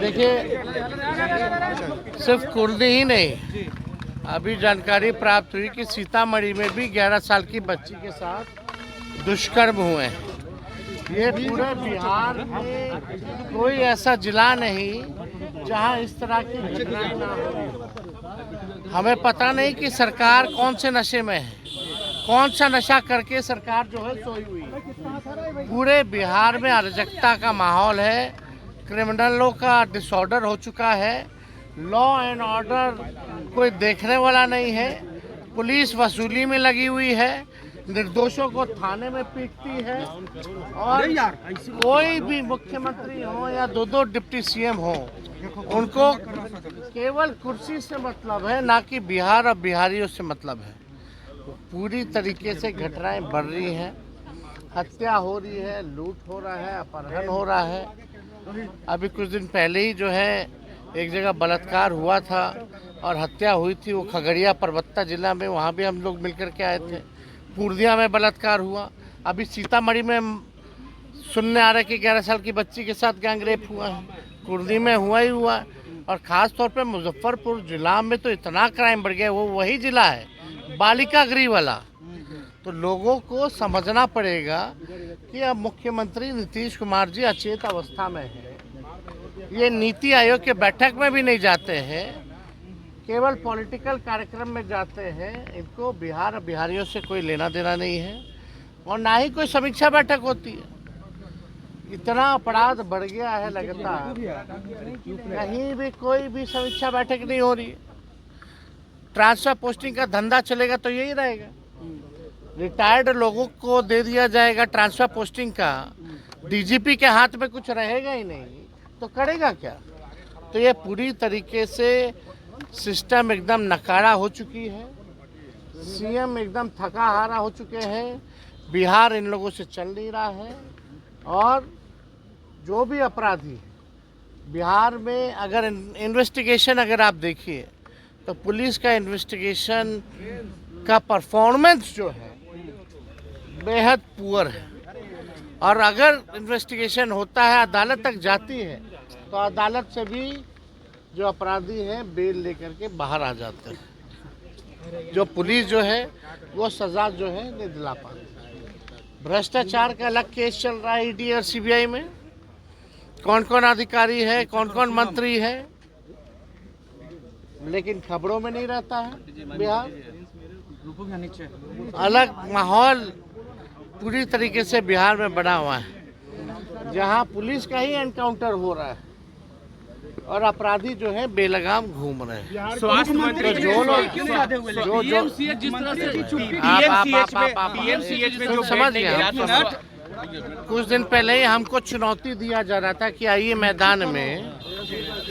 देखिए, सिर्फ कुर्दी ही नहीं, अभी जानकारी प्राप्त हुई कि सीतामढ़ी में भी 11 साल की बच्ची के साथ दुष्कर्म हुए हैं। ये पूरे बिहार में कोई ऐसा जिला नहीं जहां इस तरह की घटनाएं ना हो। हमें पता नहीं कि सरकार कौन से नशे में है, कौन सा नशा करके सरकार जो है सोई हुई है। पूरे बिहार में अराजकता का माहौल है, क्रिमिनलों का डिसऑर्डर हो चुका है, लॉ एंड ऑर्डर कोई देखने वाला नहीं है, पुलिस वसूली में लगी हुई है, निर्दोषों को थाने में पीटती है और कोई भी मुख्यमंत्री हो या दो डिप्टी सीएम हो, उनको केवल कुर्सी से मतलब है, ना कि बिहार और बिहारियों से मतलब है। पूरी तरीके से घटनाएं बढ़ रही हैं, हत्या हो रही है, लूट हो रहा है, अपहरण हो रहा है। अभी कुछ दिन पहले ही जो है एक जगह बलात्कार हुआ था और हत्या हुई थी, वो खगड़िया परबत्ता जिला में, वहाँ भी हम लोग मिलकर के आए थे। पूर्णिया में बलात्कार हुआ, अभी सीतामढ़ी में सुनने आ रहा है कि 11 साल की बच्ची के साथ गैंग रेप हुआ है, कुर्दी में हुआ ही हुआ है। और ख़ास तौर पे मुजफ्फरपुर जिला में तो इतना क्राइम बढ़ गया, वो वही जिला है बालिका गृह वाला। तो लोगों को समझना पड़ेगा कि अब मुख्यमंत्री नीतीश कुमार जी अचेत अवस्था में है, ये नीति आयोग के बैठक में भी नहीं जाते हैं, केवल पॉलिटिकल कार्यक्रम में जाते हैं। इनको बिहार और बिहारियों से कोई लेना देना नहीं है और ना ही कोई समीक्षा बैठक होती है। इतना अपराध बढ़ गया है लगातार, कहीं भी कोई भी समीक्षा बैठक नहीं हो रही है। ट्रांसफर पोस्टिंग का धंधा चलेगा तो यही रहेगा, रिटायर्ड लोगों को दे दिया जाएगा ट्रांसफर पोस्टिंग का, डीजीपी के हाथ में कुछ रहेगा ही नहीं, तो करेगा क्या। तो ये पूरी तरीके से सिस्टम एकदम नकारा हो चुकी है, सीएम एकदम थका हारा हो चुके हैं, बिहार इन लोगों से चल नहीं रहा है। और जो भी अपराधी बिहार में, अगर इन्वेस्टिगेशन अगर आप देखिए तो पुलिस का इन्वेस्टिगेशन का परफॉर्मेंस जो है बेहद पुअर है। और अगर इन्वेस्टिगेशन होता है, अदालत तक जाती है, तो अदालत से भी जो अपराधी हैं बेल लेकर के बाहर आ जाते हैं। जो पुलिस जो है वो सजा जो है नहीं दिला पाती। भ्रष्टाचार का अलग केस चल रहा है ईडी और सीबीआई में, कौन कौन अधिकारी है, कौन कौन मंत्री है, लेकिन खबरों में नहीं रहता है। बिहार अलग माहौल पूरी तरीके से बिहार में बना हुआ है, जहां पुलिस का ही एनकाउंटर हो रहा है और अपराधी जो है बेलगाम घूम रहे हैं। स्वास्थ्य मंत्री जो लोग समझ गए, कुछ दिन पहले ही हमको चुनौती दिया जा रहा था कि आइए मैदान में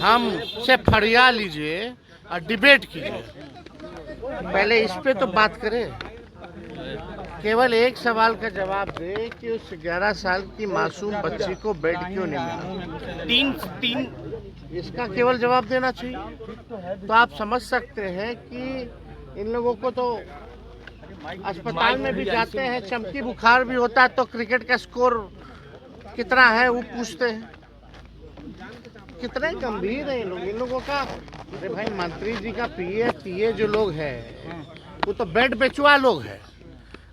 हम से फरिया लीजिए और डिबेट कीजिए। पहले इस पे तो बात करें, केवल एक सवाल का जवाब दे कि उस 11 साल की मासूम बच्ची को बेड क्यों नहीं मिला। इसका केवल जवाब देना चाहिए। तो आप समझ सकते हैं कि इन लोगों को तो अस्पताल में भी जाते हैं, चमकी बुखार भी होता है तो क्रिकेट का स्कोर कितना है वो पूछते हैं। कितने गंभीर है इन लोगों का। अरे भाई, मंत्री जी का पीए जो लोग हैं वो तो बेड बेचुआ लोग हैं।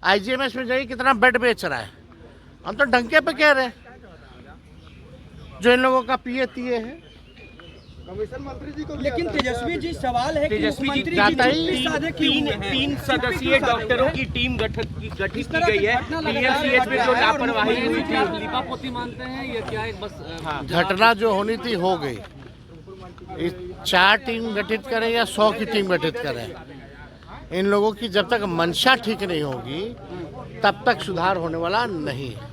आईजीएमएस में जाइए कितना बेड बेच रहा है, हम तो डंके पे कह रहे हैं। जो इन लोगों का पीए है कमिश्नर मंत्री जी को। लेकिन तेजस्वी जी, सवाल है कि मुख्यमंत्री तीन सदस्यीय डॉक्टरों की टीम गठित की गई है, पीएमसीएच में जो लापरवाही हुई थी, लिपापोती मानते हैं ये क्या है? बस घटना जो होनी थी हो गई। 4 टीम गठित करें या 100 की टीम गठित करें, इन लोगों की जब तक मंशा ठीक नहीं होगी तब तक सुधार होने वाला नहीं है।